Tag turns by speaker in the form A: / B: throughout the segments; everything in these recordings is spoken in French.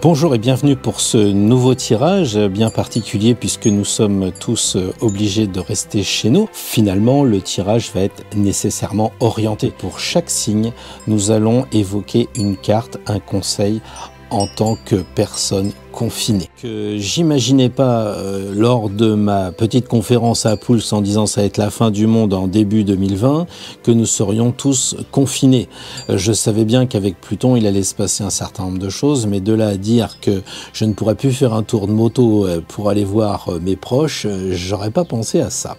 A: Bonjour et bienvenue pour ce nouveau tirage bien particulier puisque nous sommes tous obligés de rester chez nous. Finalement, le tirage va être nécessairement orienté. Pour chaque signe, nous allons évoquer une carte, un conseil en tant que personne confinée. Que j'imaginais pas lors de ma petite conférence à Pouls en disant ça va être la fin du monde en début 2020 que nous serions tous confinés. Je savais bien qu'avec Pluton il allait se passer un certain nombre de choses, mais de là à dire que je ne pourrais plus faire un tour de moto pour aller voir mes proches, j'aurais pas pensé à ça.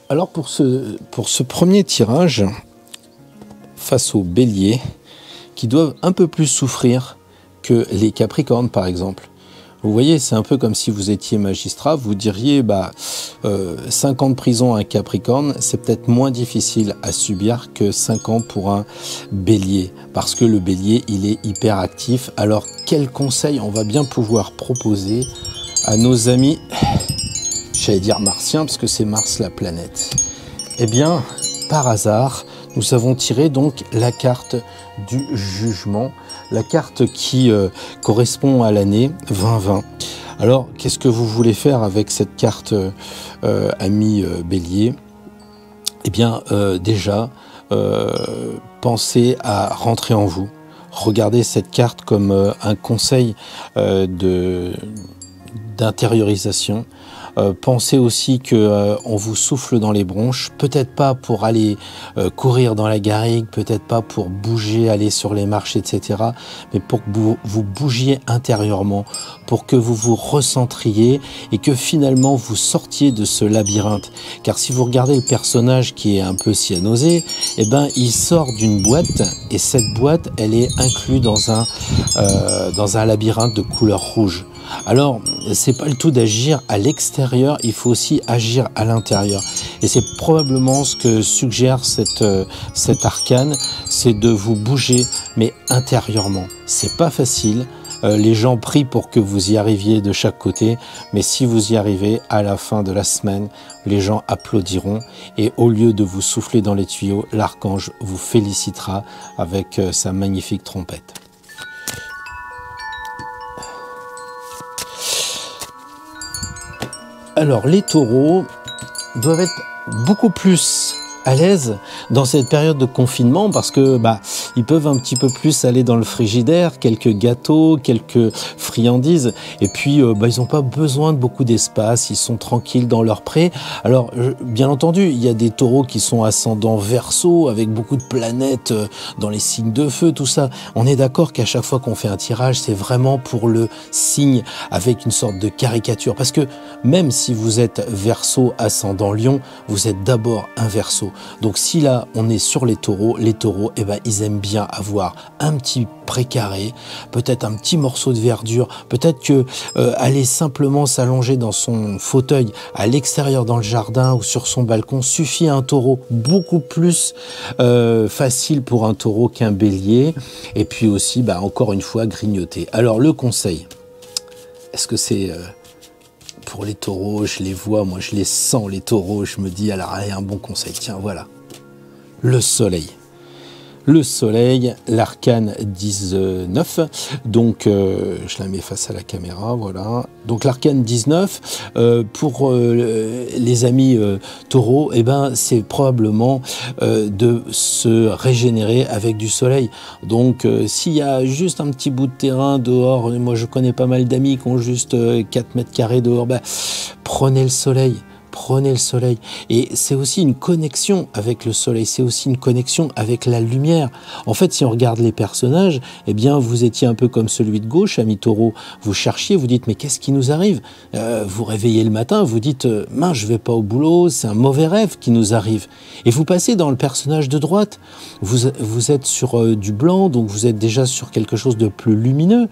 A: Alors pour ce premier tirage, face aux béliers, qui doivent un peu plus souffrir que les capricornes par exemple. Vous voyez, c'est un peu comme si vous étiez magistrat, vous diriez 5 ans de prison à un capricorne, c'est peut-être moins difficile à subir que 5 ans pour un bélier. Parce que le bélier, il est hyper actif. Alors quel conseil on va bien pouvoir proposer à nos amis, j'allais dire martiens, parce que c'est Mars la planète. Eh bien, par hasard, nous avons tiré donc la carte du jugement, la carte qui correspond à l'année 2020. Alors, qu'est-ce que vous voulez faire avec cette carte, ami Bélier? Eh bien, déjà, pensez à rentrer en vous. Regardez cette carte comme un conseil d'intériorisation. Pensez aussi que on vous souffle dans les bronches, peut-être pas pour aller courir dans la garrigue, peut-être pas pour bouger, aller sur les marches, etc. Mais pour que vous bougiez intérieurement, pour que vous vous recentriez et que finalement vous sortiez de ce labyrinthe. Car si vous regardez le personnage qui est un peu cyanosé, eh ben il sort d'une boîte et cette boîte elle est inclue dans un labyrinthe de couleur rouge. Alors, c'est pas le tout d'agir à l'extérieur, il faut aussi agir à l'intérieur. Et c'est probablement ce que suggère cet arcane, c'est de vous bouger, mais intérieurement. C'est pas facile. Les gens prient pour que vous y arriviez de chaque côté, mais si vous y arrivez, à la fin de la semaine, les gens applaudiront et au lieu de vous souffler dans les tuyaux, l'archange vous félicitera avec sa magnifique trompette. Alors, les taureaux doivent être beaucoup plus à l'aise dans cette période de confinement parce que ils peuvent un petit peu plus aller dans le frigidaire, quelques gâteaux, quelques friandises et puis ils n'ont pas besoin de beaucoup d'espace, ils sont tranquilles dans leur pré. Alors bien entendu, il y a des taureaux qui sont ascendants Verseau avec beaucoup de planètes dans les signes de feu, tout ça. On est d'accord qu'à chaque fois qu'on fait un tirage, c'est vraiment pour le signe avec une sorte de caricature parce que même si vous êtes Verseau ascendant Lion, vous êtes d'abord un Verseau. Donc si là on est sur les taureaux, ils aiment bien avoir un petit précaré, peut-être un petit morceau de verdure, peut-être que aller simplement s'allonger dans son fauteuil à l'extérieur dans le jardin ou sur son balcon suffit à un taureau, beaucoup plus facile pour un taureau qu'un bélier. Et puis aussi, encore une fois, grignoter. Alors le conseil, est-ce que c'est... Pour les taureaux, je les vois, moi je les sens les taureaux, je me dis, alors allez, un bon conseil, tiens voilà, le soleil. Le soleil, l'arcane 19, donc je la mets face à la caméra, voilà. Donc l'arcane 19, pour les amis taureaux, c'est probablement de se régénérer avec du soleil. Donc s'il y a juste un petit bout de terrain dehors, moi je connais pas mal d'amis qui ont juste 4 mètres carrés dehors, prenez le soleil. Prenez le soleil. Et c'est aussi une connexion avec le soleil, c'est aussi une connexion avec la lumière. En fait, si on regarde les personnages, vous étiez un peu comme celui de gauche, ami taureau. Vous cherchiez, vous dites, mais qu'est-ce qui nous arrive? Vous réveillez le matin, vous dites, mince, je vais pas au boulot, c'est un mauvais rêve qui nous arrive. Et vous passez dans le personnage de droite. Vous êtes sur du blanc, donc vous êtes déjà sur quelque chose de plus lumineux.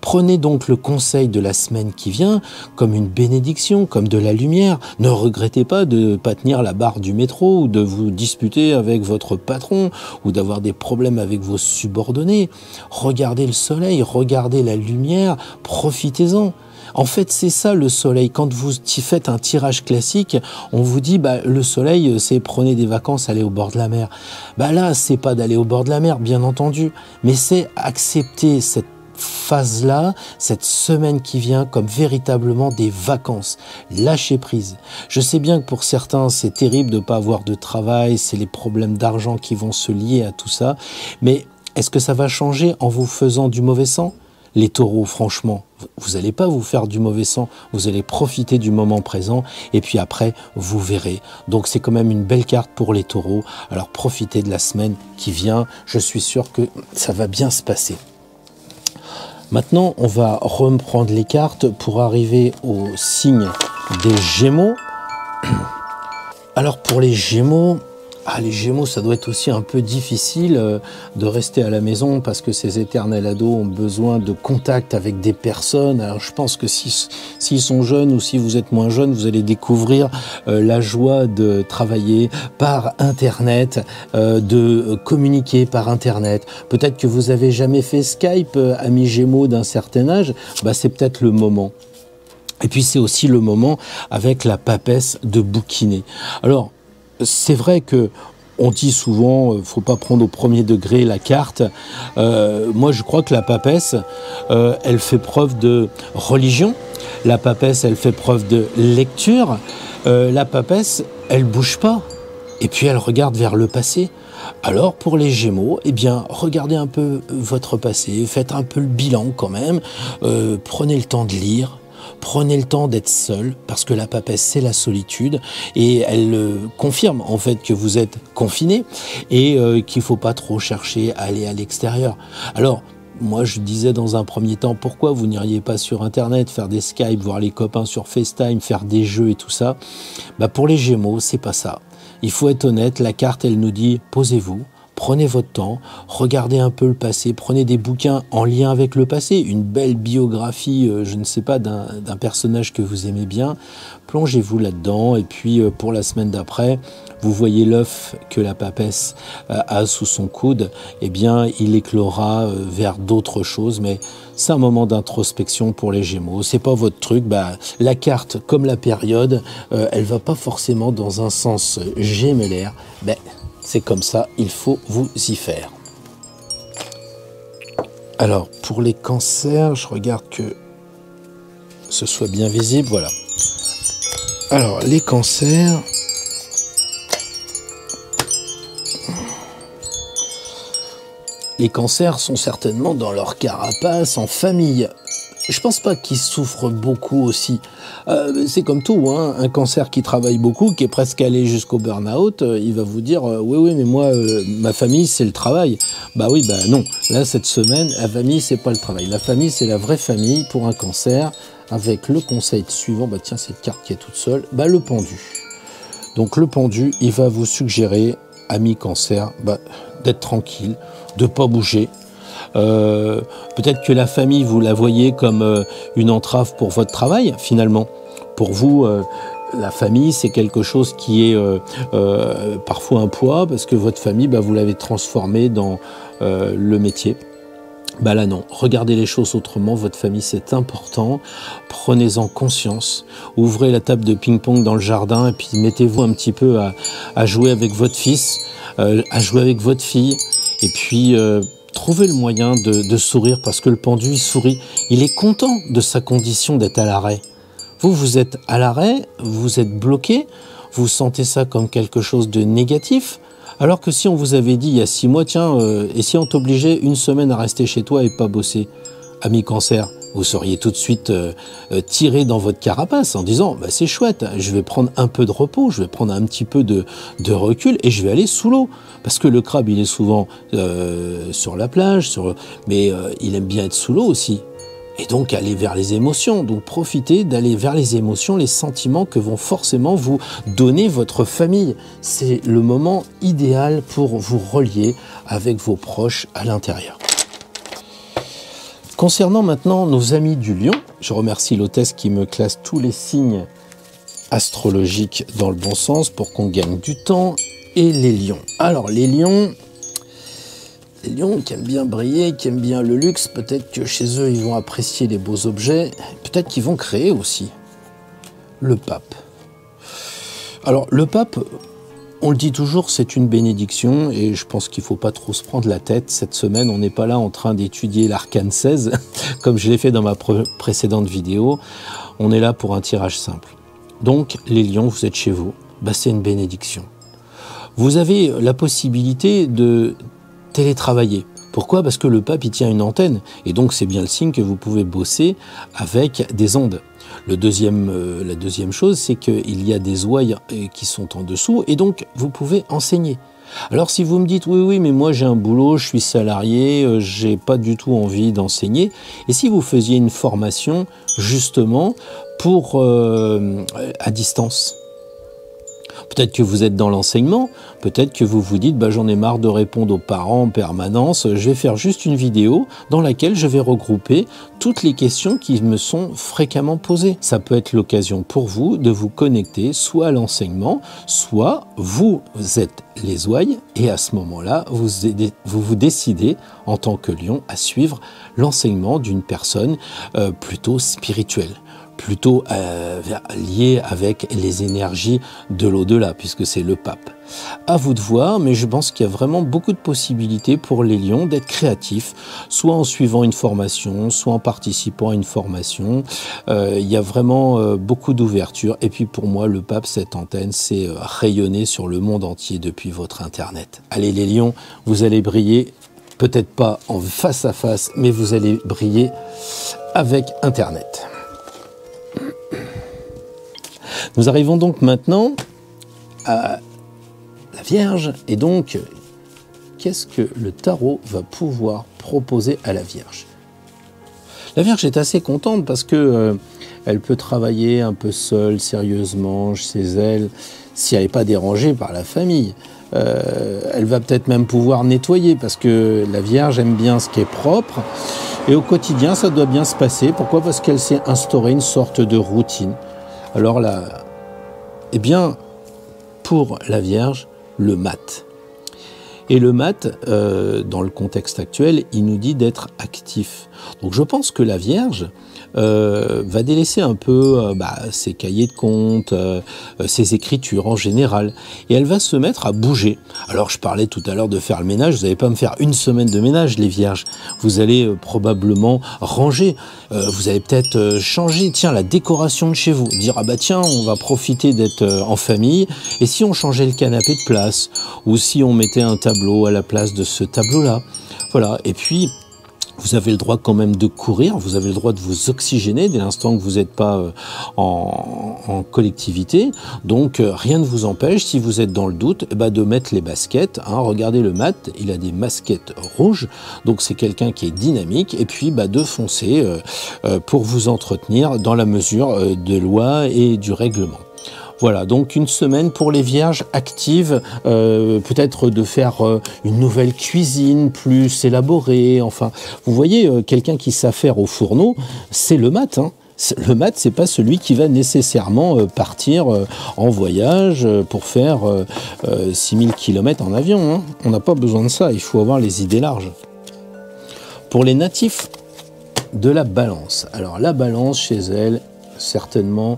A: Prenez donc le conseil de la semaine qui vient comme une bénédiction, comme de la lumière. Ne regrettez pas de ne pas tenir la barre du métro ou de vous disputer avec votre patron ou d'avoir des problèmes avec vos subordonnés. Regardez le soleil, regardez la lumière, profitez-en. En fait, c'est ça le soleil. Quand vous faites un tirage classique, on vous dit bah, le soleil, c'est prenez des vacances, allez au bord de la mer. Bah là, c'est pas d'aller au bord de la mer, bien entendu, mais c'est accepter cette phase-là, cette semaine qui vient comme véritablement des vacances, lâcher prise. Je sais bien que pour certains c'est terrible de ne pas avoir de travail, c'est les problèmes d'argent qui vont se lier à tout ça, mais est-ce que ça va changer en vous faisant du mauvais sang? Les taureaux, franchement, vous n'allez pas vous faire du mauvais sang, vous allez profiter du moment présent et puis après, vous verrez. Donc c'est quand même une belle carte pour les taureaux, alors profitez de la semaine qui vient, je suis sûr que ça va bien se passer. Maintenant, on va reprendre les cartes pour arriver au signe des Gémeaux. Alors pour les Gémeaux, les Gémeaux, ça doit être aussi un peu difficile de rester à la maison parce que ces éternels ados ont besoin de contact avec des personnes. Alors je pense que s'ils sont jeunes ou si vous êtes moins jeune, vous allez découvrir la joie de travailler par Internet, de communiquer par Internet. Peut-être que vous avez jamais fait Skype, amis Gémeaux d'un certain âge, bah c'est peut-être le moment. Et puis c'est aussi le moment avec la papesse de bouquiner. Alors, c'est vrai que on dit souvent, faut pas prendre au premier degré la carte. Moi, je crois que la papesse, elle fait preuve de religion. La papesse, elle fait preuve de lecture. La papesse, elle bouge pas. Et puis, elle regarde vers le passé. Alors, pour les Gémeaux, eh bien, regardez un peu votre passé. Faites un peu le bilan quand même. Prenez le temps de lire. Prenez le temps d'être seul, parce que la papesse, c'est la solitude, et elle confirme en fait que vous êtes confiné et qu'il ne faut pas trop chercher à aller à l'extérieur. Alors, moi, je disais dans un premier temps, pourquoi vous n'iriez pas sur Internet, faire des Skype, voir les copains sur FaceTime, faire des jeux et tout ça? Bah, pour les Gémeaux, c'est pas ça. Il faut être honnête, la carte, elle nous dit, posez-vous. Prenez votre temps, regardez un peu le passé, prenez des bouquins en lien avec le passé, une belle biographie, je ne sais pas, d'un personnage que vous aimez bien, plongez-vous là-dedans et puis pour la semaine d'après, vous voyez l'œuf que la papesse a sous son coude, eh bien il éclora vers d'autres choses, mais c'est un moment d'introspection pour les Gémeaux, c'est pas votre truc, bah, la carte comme la période, elle va pas forcément dans un sens gémellaire, ben, c'est comme ça, il faut vous y faire. Alors, pour les cancers, je regarde que ce soit bien visible, voilà. Alors, les cancers... Les cancers sont certainement dans leur carapace, en famille. Je pense pas qu'ils souffrent beaucoup aussi. C'est comme tout, hein, un cancer qui travaille beaucoup, qui est presque allé jusqu'au burn-out, il va vous dire oui, mais moi, ma famille, c'est le travail. Bah oui, bah non. Là, cette semaine, la famille, c'est pas le travail. La famille, c'est la vraie famille pour un cancer, avec le conseil suivant. Bah tiens, cette carte qui est toute seule, bah le pendu. Donc le pendu, il va vous suggérer, ami cancer, bah, d'être tranquille, de pas bouger. Peut-être que la famille, vous la voyez comme une entrave pour votre travail, finalement. Pour vous, la famille, c'est quelque chose qui est parfois un poids, parce que votre famille, bah, vous l'avez transformée dans le métier. Bah là non, regardez les choses autrement, votre famille c'est important, prenez-en conscience, ouvrez la table de ping-pong dans le jardin et puis mettez-vous un petit peu à jouer avec votre fils, à jouer avec votre fille, et puis... trouvez le moyen de sourire parce que le pendu, il sourit. Il est content de sa condition d'être à l'arrêt. Vous êtes à l'arrêt, vous êtes bloqué, vous sentez ça comme quelque chose de négatif. Alors que si on vous avait dit il y a 6 mois, tiens, et si on t'obligeait une semaine à rester chez toi et pas bosser, ami cancer, vous seriez tout de suite tiré dans votre carapace en disant bah, c'est chouette, je vais prendre un peu de repos, je vais prendre un petit peu de recul et je vais aller sous l'eau. Parce que le crabe, il est souvent sur la plage, mais il aime bien être sous l'eau aussi. Et donc aller vers les émotions. Donc profitez d'aller vers les émotions, les sentiments que vont forcément vous donner votre famille. C'est le moment idéal pour vous relier avec vos proches à l'intérieur. Concernant maintenant nos amis du Lion, je remercie l'hôtesse qui me classe tous les signes astrologiques dans le bon sens pour qu'on gagne du temps. Et les lions. Alors les lions, Les lions qui aiment bien briller, qui aiment bien le luxe, peut-être que chez eux, ils vont apprécier les beaux objets, peut-être qu'ils vont créer aussi. Le pape. Alors, le pape, on le dit toujours, c'est une bénédiction, et je pense qu'il ne faut pas trop se prendre la tête. Cette semaine, on n'est pas là en train d'étudier l'arcane 16, comme je l'ai fait dans ma précédente vidéo. On est là pour un tirage simple. Donc, les lions, vous êtes chez vous, bah, c'est une bénédiction. Vous avez la possibilité de télétravailler. Pourquoi? Parce que le pape, il tient une antenne, et donc c'est bien le signe que vous pouvez bosser avec des ondes. La deuxième chose, c'est qu'il y a des ouailles qui sont en dessous, et donc vous pouvez enseigner. Alors si vous me dites, oui, mais moi j'ai un boulot, je suis salarié, j'ai pas du tout envie d'enseigner, et si vous faisiez une formation, justement, pour à distance? Peut-être que vous êtes dans l'enseignement, peut-être que vous vous dites bah, j'en ai marre de répondre aux parents en permanence, je vais faire juste une vidéo dans laquelle je vais regrouper toutes les questions qui me sont fréquemment posées. Ça peut être l'occasion pour vous de vous connecter soit à l'enseignement, soit vous êtes les ouailles et à ce moment-là, vous décidez en tant que lion à suivre l'enseignement d'une personne plutôt spirituelle, plutôt lié avec les énergies de l'au-delà, puisque c'est le pape. À vous de voir, mais je pense qu'il y a vraiment beaucoup de possibilités pour les lions d'être créatifs, soit en suivant une formation, soit en participant à une formation. Il y a vraiment beaucoup d'ouverture. Et puis pour moi, le pape, cette antenne, c'est rayonner sur le monde entier depuis votre Internet. Allez les lions, vous allez briller, peut-être pas en face à face, mais vous allez briller avec Internet. Nous arrivons donc maintenant à la Vierge, et donc, qu'est-ce que le tarot va pouvoir proposer à la Vierge? La Vierge est assez contente parce que elle peut travailler un peu seule, sérieusement, chez elle, si elle n'est pas dérangée par la famille. Elle va peut-être même pouvoir nettoyer parce que la Vierge aime bien ce qui est propre, et au quotidien, ça doit bien se passer. Pourquoi? Parce qu'elle s'est instaurée une sorte de routine. Alors là, eh bien, pour la Vierge, le mat. Et le mat, dans le contexte actuel, il nous dit d'être actif. Donc je pense que la Vierge va délaisser un peu ses cahiers de comptes, ses écritures en général, et elle va se mettre à bouger. Alors je parlais tout à l'heure de faire le ménage, vous n'allez pas me faire une semaine de ménage les Vierges, vous allez probablement ranger, vous allez peut-être changer, tiens, la décoration de chez vous, dire ah bah tiens, on va profiter d'être en famille, et si on changeait le canapé de place, ou si on mettait un tableau à la place de ce tableau-là, voilà, et puis vous avez le droit quand même de courir, vous avez le droit de vous oxygéner dès l'instant que vous n'êtes pas en collectivité. Donc rien ne vous empêche, si vous êtes dans le doute, de mettre les baskets. Hein. Regardez le mat, il a des baskets rouges, donc c'est quelqu'un qui est dynamique. Et puis de foncer pour vous entretenir dans la mesure de loi et du règlement. Voilà, donc une semaine pour les Vierges actives, peut-être de faire une nouvelle cuisine plus élaborée. Enfin, vous voyez, quelqu'un qui s'affaire au fourneau, c'est le mat. Hein. Le mat, c'est pas celui qui va nécessairement partir en voyage pour faire 6000 km en avion. Hein. On n'a pas besoin de ça, il faut avoir les idées larges. Pour les natifs de la Balance. Alors la Balance, chez elle, certainement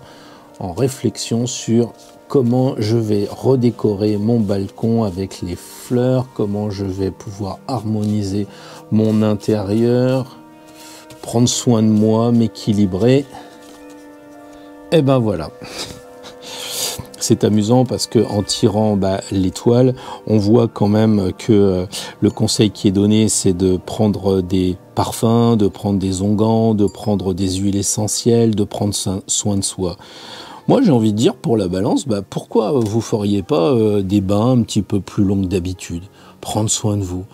A: en réflexion sur comment je vais redécorer mon balcon avec les fleurs, comment je vais pouvoir harmoniser mon intérieur, prendre soin de moi, m'équilibrer. Et ben voilà. C'est amusant parce que en tirant l'étoile, on voit quand même que le conseil qui est donné, c'est de prendre des parfums, de prendre des onguents, de prendre des huiles essentielles, de prendre soin de soi. Moi, j'ai envie de dire, pour la Balance, pourquoi vous feriez pas des bains un petit peu plus longs que d'habitude? Prendre soin de vous.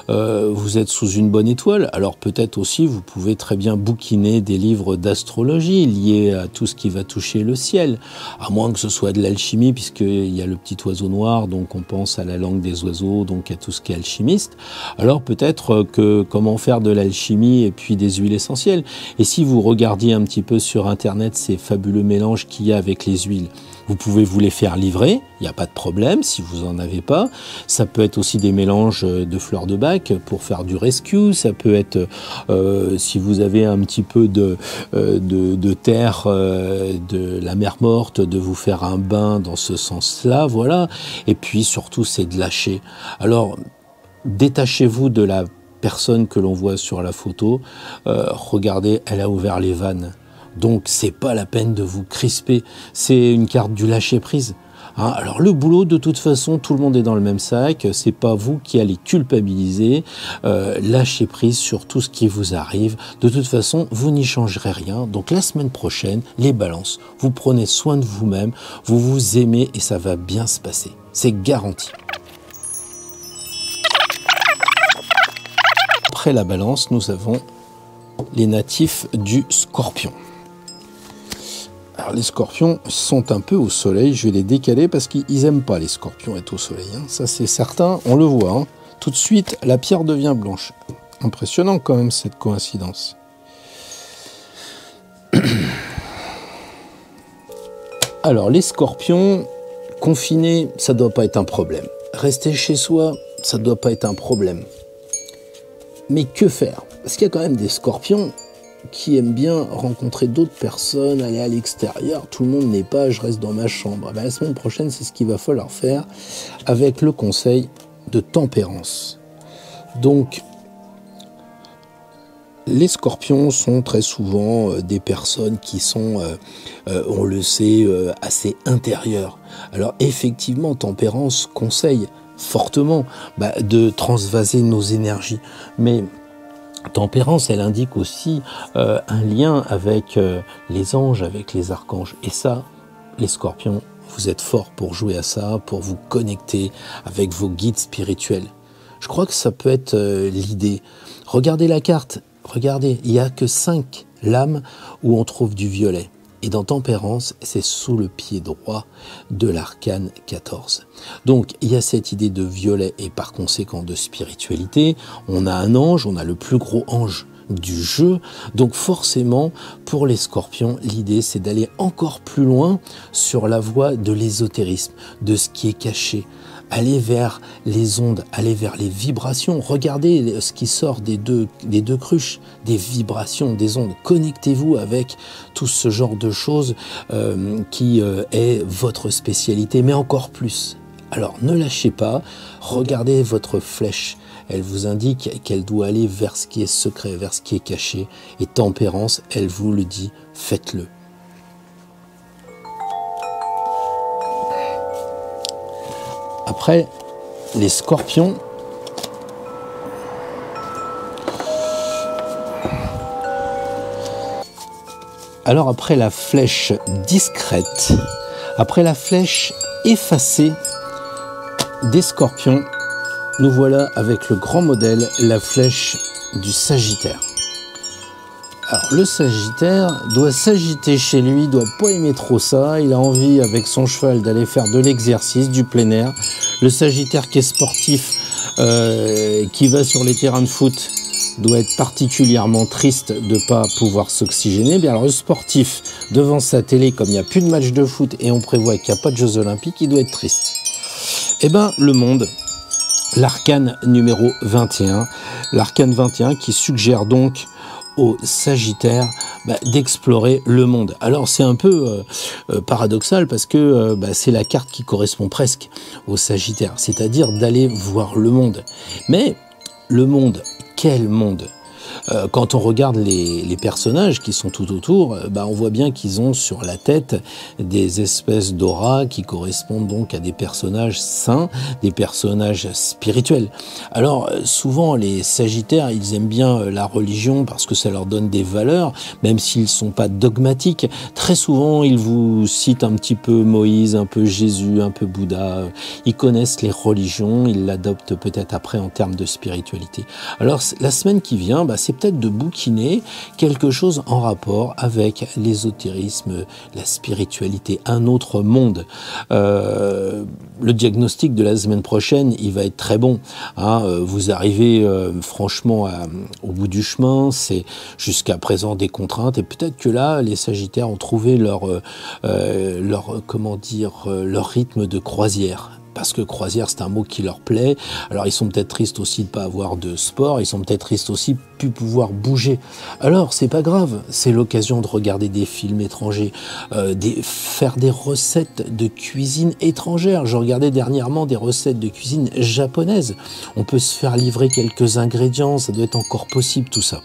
A: Vous êtes sous une bonne étoile, alors peut-être aussi vous pouvez très bien bouquiner des livres d'astrologie liés à tout ce qui va toucher le ciel, à moins que ce soit de l'alchimie, puisqu'il y a le petit oiseau noir, donc on pense à la langue des oiseaux, donc à tout ce qui est alchimiste. Alors peut-être que comment faire de l'alchimie et puis des huiles essentielles. Et si vous regardiez un petit peu sur Internet ces fabuleux mélanges qu'il y a avec les huiles, Vous pouvez vous les faire livrer, il n'y a pas de problème si vous n'en avez pas. Ça peut être aussi des mélanges de fleurs de bac pour faire du rescue. Ça peut être, si vous avez un petit peu de terre de la mer morte, de vous faire un bain dans ce sens-là, voilà. Et puis surtout, c'est de lâcher. Alors, détachez-vous de la personne que l'on voit sur la photo. Regardez, elle a ouvert les vannes. Donc, c'est pas la peine de vous crisper. C'est une carte du lâcher-prise. Hein, alors, le boulot, de toute façon, tout le monde est dans le même sac. C'est pas vous qui allez culpabiliser. Lâchez prise sur tout ce qui vous arrive. De toute façon, vous n'y changerez rien. Donc, la semaine prochaine, les balances, vous prenez soin de vous-même, vous vous aimez et ça va bien se passer. C'est garanti. Après la balance, nous avons les natifs du Scorpion. Alors les scorpions sont un peu au soleil, je vais les décaler parce qu'ils n'aiment pas les scorpions être au soleil. Hein. Ça c'est certain, on le voit. Hein. Tout de suite, la pierre devient blanche. Impressionnant quand même cette coïncidence. Alors les scorpions, confinés, ça ne doit pas être un problème. Rester chez soi, ça ne doit pas être un problème. Mais que faire? Parce qu'il y a quand même des scorpions qui aiment bien rencontrer d'autres personnes, aller à l'extérieur. Tout le monde n'est pas « je reste dans ma chambre ». Ben, la semaine prochaine, c'est ce qu'il va falloir faire avec le conseil de tempérance. Donc, les scorpions sont très souvent des personnes qui sont, on le sait, assez intérieures. Alors effectivement, tempérance conseille fortement de transvaser nos énergies. Mais tempérance, elle indique aussi un lien avec les anges, avec les archanges. Et ça, les scorpions, vous êtes forts pour jouer à ça, pour vous connecter avec vos guides spirituels. Je crois que ça peut être l'idée. Regardez la carte, regardez, il n'y a que 5 lames où on trouve du violet. Et dans Tempérance, c'est sous le pied droit de l'arcane 14. Donc, il y a cette idée de violet et par conséquent de spiritualité. On a un ange, on a le plus gros ange du jeu. Donc forcément, pour les scorpions, l'idée c'est d'aller encore plus loin sur la voie de l'ésotérisme, de ce qui est caché. Aller vers les ondes, aller vers les vibrations. Regardez ce qui sort des deux cruches, des vibrations, des ondes. Connectez-vous avec tout ce genre de choses qui est votre spécialité, mais encore plus. Alors ne lâchez pas, regardez votre flèche. Elle vous indique qu'elle doit aller vers ce qui est secret, vers ce qui est caché. Et Tempérance, elle vous le dit, faites-le. Après, les scorpions, alors après la flèche discrète, après la flèche effacée des scorpions, nous voilà avec le grand modèle, la flèche du Sagittaire. Alors le Sagittaire doit s'agiter chez lui, doit pas aimer trop ça, il a envie avec son cheval d'aller faire de l'exercice, du plein air. Le Sagittaire qui est sportif, qui va sur les terrains de foot, doit être particulièrement triste de ne pas pouvoir s'oxygéner. Bien alors le sportif, devant sa télé, comme il n'y a plus de match de foot et on prévoit qu'il n'y a pas de Jeux Olympiques, il doit être triste. Eh bien le monde, l'arcane numéro 21, l'arcane 21 qui suggère donc au Sagittaire d'explorer le monde. Alors c'est un peu paradoxal parce que c'est la carte qui correspond presque au Sagittaire, c'est-à-dire d'aller voir le monde. Mais le monde, quel monde ? Quand on regarde les personnages qui sont tout autour, on voit bien qu'ils ont sur la tête des espèces d'aura qui correspondent donc à des personnages saints, des personnages spirituels. Alors souvent les Sagittaires, ils aiment bien la religion parce que ça leur donne des valeurs, même s'ils ne sont pas dogmatiques. Très souvent, ils vous citent un petit peu Moïse, un peu Jésus, un peu Bouddha. Ils connaissent les religions, ils l'adoptent peut-être après en termes de spiritualité. Alors la semaine qui vient, c'est peut-être de bouquiner quelque chose en rapport avec l'ésotérisme, la spiritualité, un autre monde. le diagnostic de la semaine prochaine, il va être très bon. Hein. Vous arrivez franchement au bout du chemin, c'est jusqu'à présent des contraintes, et peut-être que là, les Sagittaires ont trouvé leur rythme de croisière. Parce que croisière, c'est un mot qui leur plaît. Alors, ils sont peut-être tristes aussi de ne pas avoir de sport. Ils sont peut-être tristes aussi de ne plus pouvoir bouger. Alors, c'est pas grave. C'est l'occasion de regarder des films étrangers, faire des recettes de cuisine étrangère. Je regardais dernièrement des recettes de cuisine japonaise. On peut se faire livrer quelques ingrédients. Ça doit être encore possible, tout ça.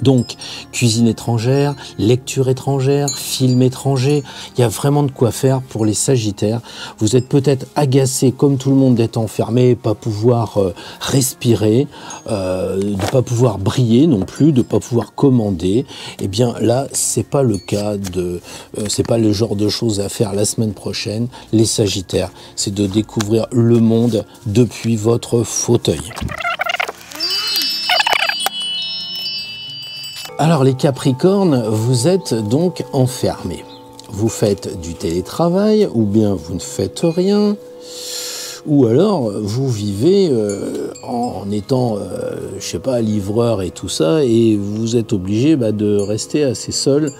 A: Donc, cuisine étrangère, lecture étrangère, film étranger, il y a vraiment de quoi faire pour les Sagittaires. Vous êtes peut-être agacés, comme tout le monde, d'être enfermé, pas pouvoir respirer, de pas pouvoir briller non plus, de pas pouvoir commander. Eh bien là, c'est pas le cas c'est pas le genre de choses à faire la semaine prochaine. Les Sagittaires, c'est de découvrir le monde depuis votre fauteuil. Alors les Capricornes, vous êtes donc enfermés. Vous faites du télétravail, ou bien vous ne faites rien, ou alors vous vivez en étant, je sais pas, livreur et tout ça, et vous êtes obligé de rester assez seul.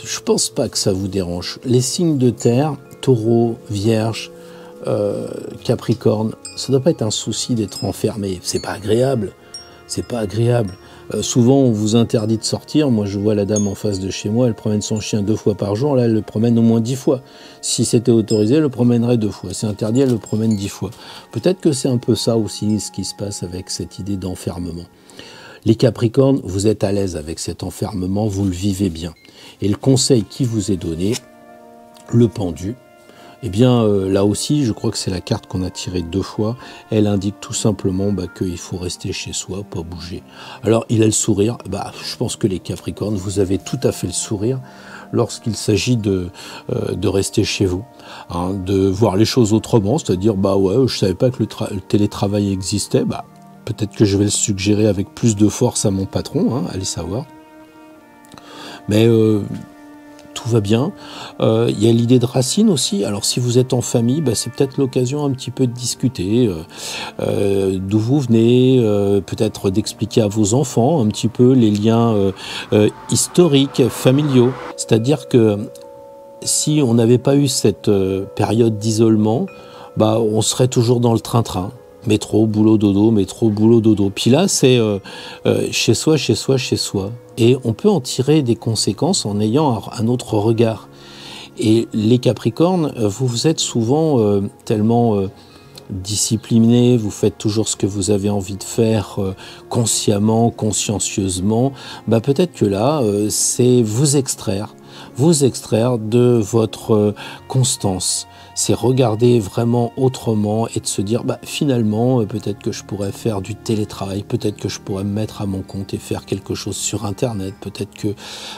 A: Je pense pas que ça vous dérange. Les signes de terre, Taureau, Vierge, Capricorne, ça doit pas être un souci d'être enfermé. C'est pas agréable. C'est pas agréable. Souvent, on vous interdit de sortir. Moi, je vois la dame en face de chez moi, elle promène son chien 2 fois par jour. Là, elle le promène au moins 10 fois. Si c'était autorisé, elle le promènerait 2 fois. C'est interdit, elle le promène 10 fois. Peut-être que c'est un peu ça aussi, ce qui se passe avec cette idée d'enfermement. Les Capricornes, vous êtes à l'aise avec cet enfermement, vous le vivez bien. Et le conseil qui vous est donné, le pendu, eh bien, là aussi, je crois que c'est la carte qu'on a tirée 2 fois. Elle indique tout simplement qu'il faut rester chez soi, pas bouger. Alors, il a le sourire. Je pense que les Capricornes, vous avez tout à fait le sourire lorsqu'il s'agit de rester chez vous, hein, de voir les choses autrement, c'est-à-dire, ouais, je savais pas que le télétravail existait, peut-être que je vais le suggérer avec plus de force à mon patron, hein, allez savoir. Mais tout va bien. Il y a l'idée de racines aussi. Alors si vous êtes en famille, c'est peut-être l'occasion un petit peu de discuter d'où vous venez, peut-être d'expliquer à vos enfants un petit peu les liens historiques, familiaux. C'est-à-dire que si on n'avait pas eu cette période d'isolement, on serait toujours dans le train-train. Métro, boulot, dodo, métro, boulot, dodo. Puis là, c'est chez soi, chez soi, chez soi. Et on peut en tirer des conséquences en ayant un autre regard. Et les Capricornes, vous êtes souvent tellement disciplinés, vous faites toujours ce que vous avez envie de faire consciemment, consciencieusement. Peut-être que là, c'est vous extraire de votre constance. C'est regarder vraiment autrement et de se dire finalement peut-être que je pourrais faire du télétravail, peut-être que je pourrais me mettre à mon compte et faire quelque chose sur internet, peut-être que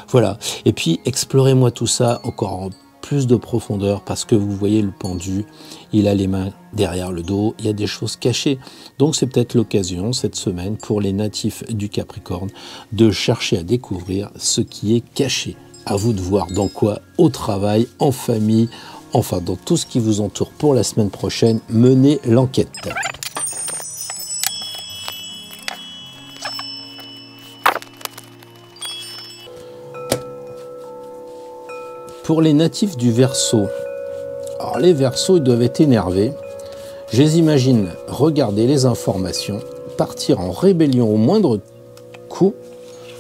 A: voilà. Et puis explorez-moi tout ça encore en plus de profondeur, parce que vous voyez le pendu, il a les mains derrière le dos, il y a des choses cachées. Donc c'est peut-être l'occasion cette semaine pour les natifs du Capricorne de chercher à découvrir ce qui est caché. À vous de voir dans quoi, au travail, en famille, enfin dans tout ce qui vous entoure pour la semaine prochaine, menez l'enquête. Pour les natifs du Verseau, alors les Verseaux ils doivent être énervés. Je les imagine regarder les informations, partir en rébellion au moindre coup.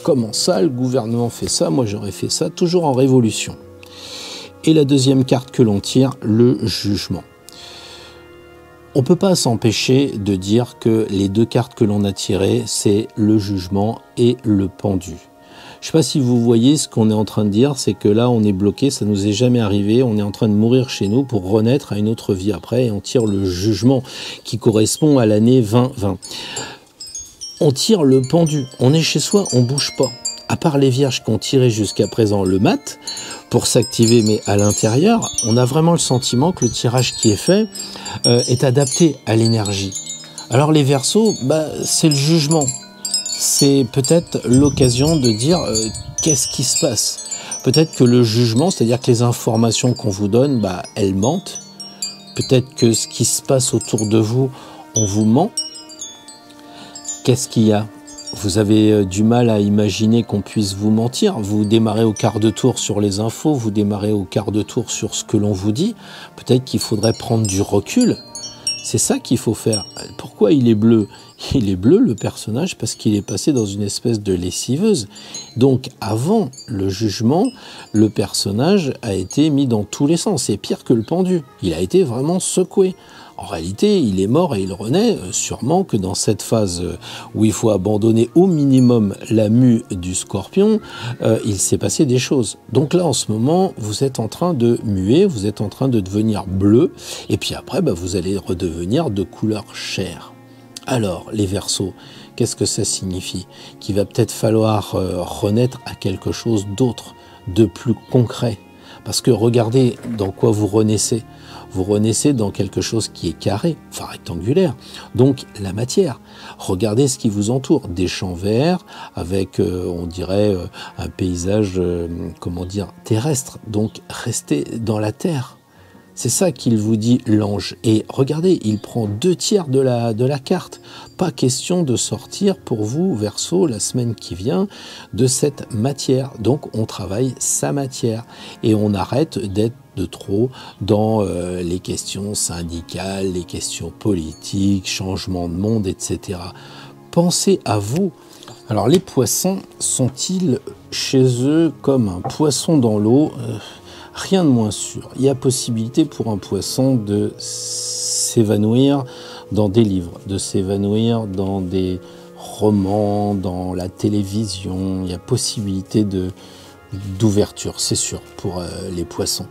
A: Comment ça, le gouvernement fait ça, moi j'aurais fait ça, toujours en révolution. Et la deuxième carte que l'on tire, le jugement. On ne peut pas s'empêcher de dire que les 2 cartes que l'on a tirées, c'est le jugement et le pendu. Je ne sais pas si vous voyez ce qu'on est en train de dire, c'est que là on est bloqué, ça nous est jamais arrivé, on est en train de mourir chez nous pour renaître à une autre vie après, et on tire le jugement qui correspond à l'année 2020. On tire le pendu, on est chez soi, on bouge pas. À part les vierges qui ont tiré jusqu'à présent le mat pour s'activer, mais à l'intérieur, on a vraiment le sentiment que le tirage qui est fait est adapté à l'énergie. Alors les Verseaux, c'est le jugement. C'est peut-être l'occasion de dire qu'est-ce qui se passe. Peut-être que le jugement, c'est-à-dire que les informations qu'on vous donne, elles mentent. Peut-être que ce qui se passe autour de vous, on vous ment. Qu'est-ce qu'il y a? Vous avez du mal à imaginer qu'on puisse vous mentir. Vous démarrez au quart de tour sur les infos, vous démarrez au quart de tour sur ce que l'on vous dit. Peut-être qu'il faudrait prendre du recul. C'est ça qu'il faut faire. Pourquoi il est bleu? Il est bleu, le personnage, parce qu'il est passé dans une espèce de lessiveuse. Donc, avant le jugement, le personnage a été mis dans tous les sens. C'est pire que le pendu. Il a été vraiment secoué. En réalité, il est mort et il renaît, sûrement que dans cette phase où il faut abandonner au minimum la mue du scorpion, il s'est passé des choses. Donc là, en ce moment, vous êtes en train de muer, vous êtes en train de devenir bleu, et puis après, vous allez redevenir de couleur chair. Alors, les Verseaux, qu'est-ce que ça signifie? Qu'il va peut-être falloir renaître à quelque chose d'autre, de plus concret. Parce que regardez dans quoi vous renaissez. Vous renaissez dans quelque chose qui est carré, enfin rectangulaire, donc la matière. Regardez ce qui vous entoure, des champs verts avec, on dirait, un paysage, comment dire, terrestre. Donc restez dans la terre. C'est ça qu'il vous dit, l'ange. Et regardez, il prend 2/3 de la carte. Pas question de sortir pour vous, Verseau, la semaine qui vient, de cette matière. Donc on travaille sa matière. Et on arrête d'être de trop dans les questions syndicales, les questions politiques, changement de monde, etc. Pensez à vous. Alors les poissons sont-ils chez eux comme un poisson dans l'eau? Rien de moins sûr. Il y a possibilité pour un poisson de s'évanouir dans des livres, de s'évanouir dans des romans, dans la télévision. Il y a possibilité d'ouverture, c'est sûr, pour les poissons.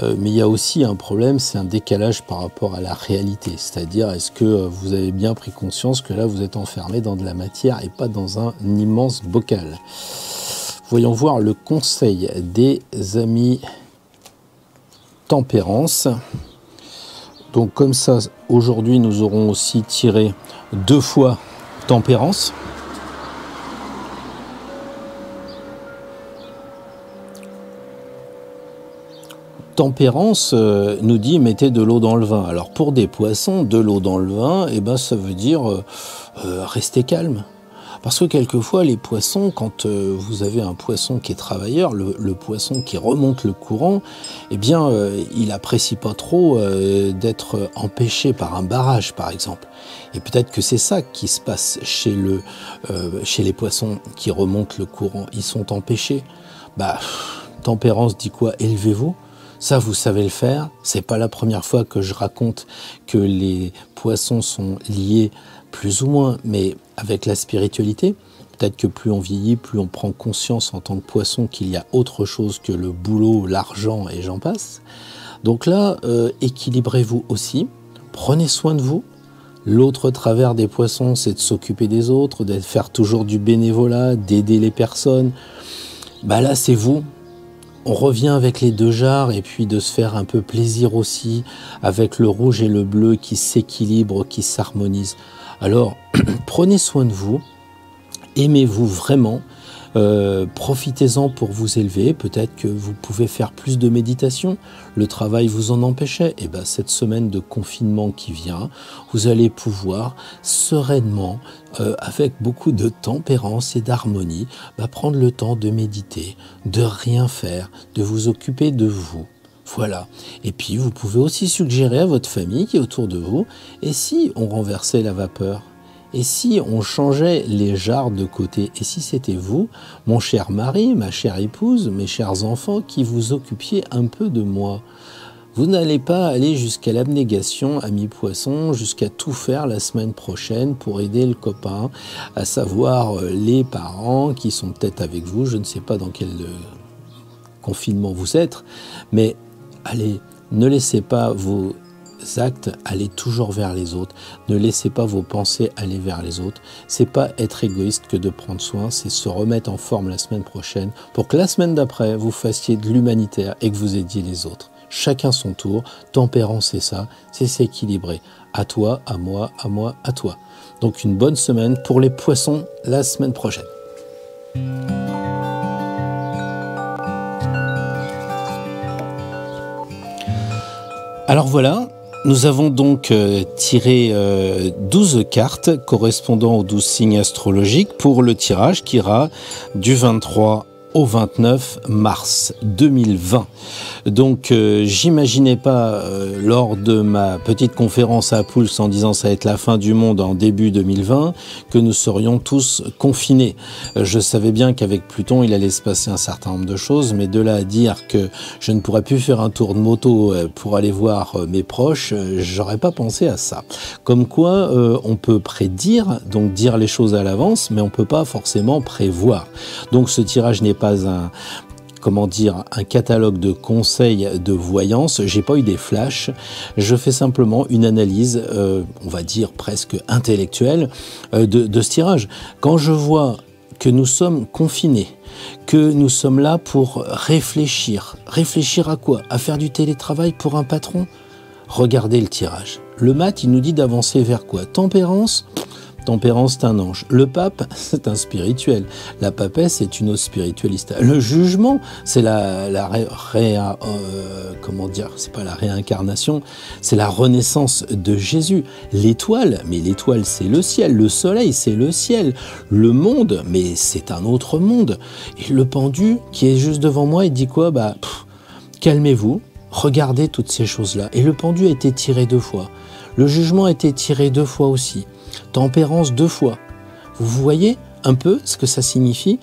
A: Mais il y a aussi un problème, c'est un décalage par rapport à la réalité. C'est-à-dire, est-ce que vous avez bien pris conscience que là, vous êtes enfermé dans de la matière et pas dans un immense bocal? Voyons voir le conseil des amis Tempérance. Donc comme ça, aujourd'hui, nous aurons aussi tiré 2 fois Tempérance. Tempérance nous dit mettez de l'eau dans le vin. Alors pour des poissons, de l'eau dans le vin, eh ben, ça veut dire rester calme. Parce que quelquefois, les poissons, quand vous avez un poisson qui est travailleur, le poisson qui remonte le courant, eh bien, il apprécie pas trop d'être empêché par un barrage, par exemple. Et peut-être que c'est ça qui se passe chez les poissons qui remontent le courant. Ils sont empêchés. Tempérance dit quoi? Élevez-vous. Ça, vous savez le faire. C'est pas la première fois que je raconte que les poissons sont liés plus ou moins, mais avec la spiritualité. Peut-être que plus on vieillit, plus on prend conscience en tant que poisson qu'il y a autre chose que le boulot, l'argent et j'en passe. Donc là, équilibrez-vous aussi. Prenez soin de vous. L'autre travers des poissons, c'est de s'occuper des autres, de faire toujours du bénévolat, d'aider les personnes. Là, c'est vous. On revient avec les 2 jarres et puis de se faire un peu plaisir aussi avec le rouge et le bleu qui s'équilibrent, qui s'harmonisent. Alors, prenez soin de vous, aimez-vous vraiment, profitez-en pour vous élever. Peut-être que vous pouvez faire plus de méditation. Le travail vous en empêchait. Et cette semaine de confinement qui vient, vous allez pouvoir sereinement, avec beaucoup de tempérance et d'harmonie, prendre le temps de méditer, de rien faire, de vous occuper de vous. Voilà. Et puis, vous pouvez aussi suggérer à votre famille qui est autour de vous, et si on renversait la vapeur? Et si on changeait les jarres de côté? Et si c'était vous, mon cher mari, ma chère épouse, mes chers enfants, qui vous occupiez un peu de moi? Vous n'allez pas aller jusqu'à l'abnégation, ami poisson, jusqu'à tout faire la semaine prochaine pour aider le copain, à savoir les parents qui sont peut-être avec vous, je ne sais pas dans quel confinement vous êtes, mais allez, ne laissez pas vos actes aller toujours vers les autres. Ne laissez pas vos pensées aller vers les autres. C'est pas être égoïste que de prendre soin, c'est se remettre en forme la semaine prochaine pour que la semaine d'après, vous fassiez de l'humanitaire et que vous aidiez les autres. Chacun son tour. Tempérance, c'est ça, c'est s'équilibrer. À toi, à moi, à moi, à toi. Donc une bonne semaine pour les poissons la semaine prochaine. Alors voilà, Nous avons donc tiré 12 cartes correspondant aux 12 signes astrologiques pour le tirage qui ira du 23 au 29 mars 2020. Donc j'imaginais pas lors de ma petite conférence à Pouls en disant ça va être la fin du monde en début 2020 que nous serions tous confinés. Je savais bien qu'avec Pluton il allait se passer un certain nombre de choses, mais de là à dire que je ne pourrais plus faire un tour de moto pour aller voir mes proches, j'aurais pas pensé à ça. Comme quoi on peut prédire, donc dire les choses à l'avance, mais on peut pas forcément prévoir. Donc ce tirage n'est pas un catalogue de conseils de voyance. J'ai pas eu des flashs. Je fais simplement une analyse, on va dire presque intellectuelle, de ce tirage. Quand je vois que nous sommes confinés, que nous sommes là pour réfléchir. Réfléchir à quoi? À faire du télétravail pour un patron? Regardez le tirage. Le mat, il nous dit d'avancer vers quoi? Tempérance? Tempérance, c'est un ange. Le pape, c'est un spirituel. La papesse, c'est une autre spiritualiste. Le jugement, c'est c'est pas la réincarnation, c'est la renaissance de Jésus. L'étoile, mais l'étoile, c'est le ciel. Le soleil, c'est le ciel. Le monde, mais c'est un autre monde. Et le pendu, qui est juste devant moi, il dit quoi? Calmez-vous, regardez toutes ces choses-là. Et le pendu a été tiré 2 fois. Le jugement a été tiré 2 fois aussi. Tempérance 2 fois. Vous voyez un peu ce que ça signifie?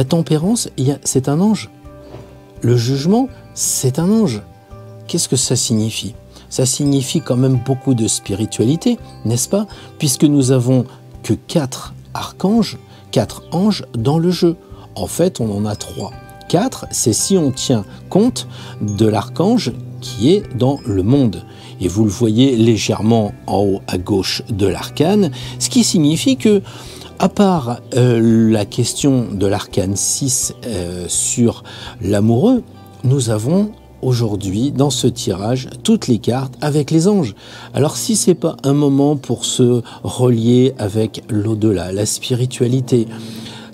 A: Tempérance, c'est un ange. Le jugement, c'est un ange. Qu'est-ce que ça signifie? Ça signifie quand même beaucoup de spiritualité, n'est-ce pas? Puisque nous avons que 4 archanges, 4 anges dans le jeu. En fait, on en a 3. 4, c'est si on tient compte de l'archange qui est dans le monde. Et vous le voyez légèrement en haut à gauche de l'arcane, ce qui signifie que, à part la question de l'arcane 6 sur l'amoureux, nous avons aujourd'hui dans ce tirage toutes les cartes avec les anges. Alors si c'est pas un moment pour se relier avec l'au-delà, la spiritualité,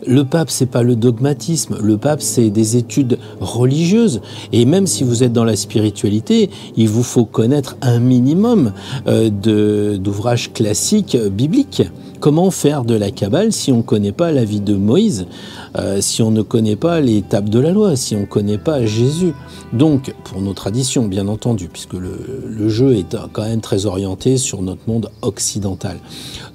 A: le pape, c'est pas le dogmatisme. Le pape, c'est des études religieuses. Et même si vous êtes dans la spiritualité, il vous faut connaître un minimum d'ouvrages classiques bibliques. Comment faire de la Kabbale si on ne connaît pas la vie de Moïse, si on ne connaît pas les étapes de la loi, si on ne connaît pas Jésus? Donc, pour nos traditions, bien entendu, puisque le jeu est quand même très orienté sur notre monde occidental.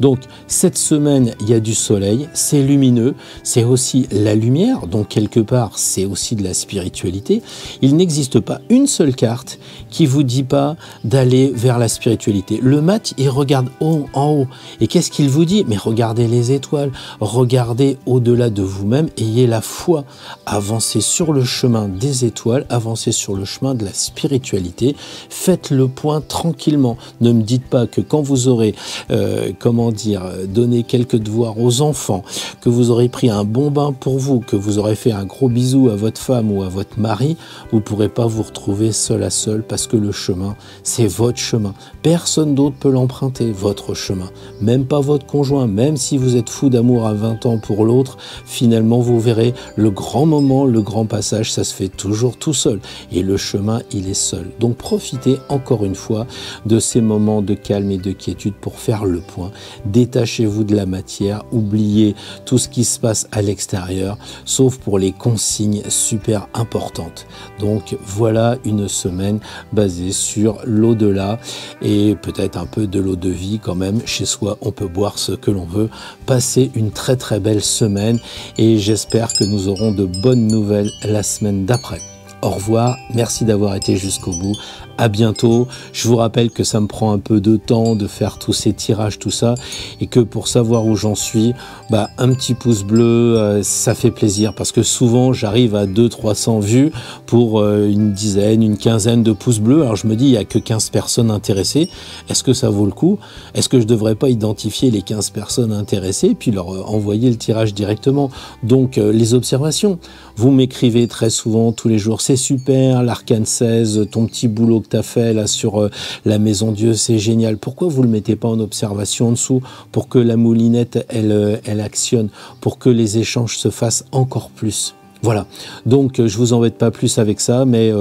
A: Donc, cette semaine, il y a du soleil, c'est lumineux, c'est aussi la lumière, donc quelque part, c'est aussi de la spiritualité. Il n'existe pas une seule carte qui vous dit pas d'aller vers la spiritualité. Le mat, il regarde en haut. Et qu'est-ce qu'il vous dit? Mais regardez les étoiles, regardez au-delà de vous-même, ayez la foi, avancez sur le chemin des étoiles, avancez sur le chemin de la spiritualité, faites le point tranquillement. Ne me dites pas que quand vous aurez, donné quelques devoirs aux enfants, que vous aurez pris un bon bain pour vous, que vous aurez fait un gros bisou à votre femme ou à votre mari, vous ne pourrez pas vous retrouver seul à seul parce que le chemin, c'est votre chemin. Personne d'autre peut l'emprunter, votre chemin. Même pas votre conjoint, même si vous êtes fou d'amour à 20 ans pour l'autre, finalement vous verrez le grand moment, le grand passage, ça se fait toujours tout seul. Et le chemin, il est seul. Donc profitez encore une fois de ces moments de calme et de quiétude pour faire le point. Détachez-vous de la matière, oubliez tout ce qui se passe à l'extérieur, sauf pour les consignes super importantes. Donc voilà une semaine basée sur l'au-delà et peut-être un peu de l'eau de vie quand même. Chez soi, on peut boire ce que l'on veut. Passez une très très belle semaine et j'espère que nous aurons de bonnes nouvelles la semaine d'après. Au revoir, merci d'avoir été jusqu'au bout. À bientôt. Je vous rappelle que ça me prend un peu de temps de faire tous ces tirages, tout ça, et que pour savoir où j'en suis, un petit pouce bleu, ça fait plaisir parce que souvent j'arrive à 200-300 vues pour une dizaine, une quinzaine de pouces bleus. Alors je me dis, il n'y a que 15 personnes intéressées. Est-ce que ça vaut le coup? Est-ce que je ne devrais pas identifier les 15 personnes intéressées puis leur envoyer le tirage directement? Donc les observations. Vous m'écrivez très souvent, tous les jours, c'est super, l'arcane 16, ton petit boulot que tu as fait là sur la Maison Dieu, c'est génial. Pourquoi vous ne le mettez pas en observation en dessous pour que la moulinette, elle actionne, pour que les échanges se fassent encore plus? Voilà, donc je vous embête pas plus avec ça, mais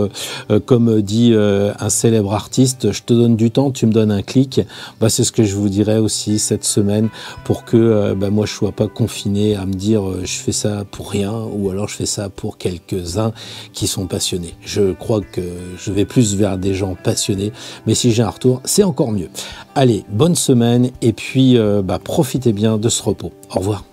A: comme dit un célèbre artiste, je te donne du temps, tu me donnes un clic. Bah, c'est ce que je vous dirais aussi cette semaine pour que moi je sois pas confiné à me dire je fais ça pour rien ou alors je fais ça pour quelques-uns qui sont passionnés. Je crois que je vais plus vers des gens passionnés, mais si j'ai un retour, c'est encore mieux. Allez, bonne semaine et puis profitez bien de ce repos. Au revoir.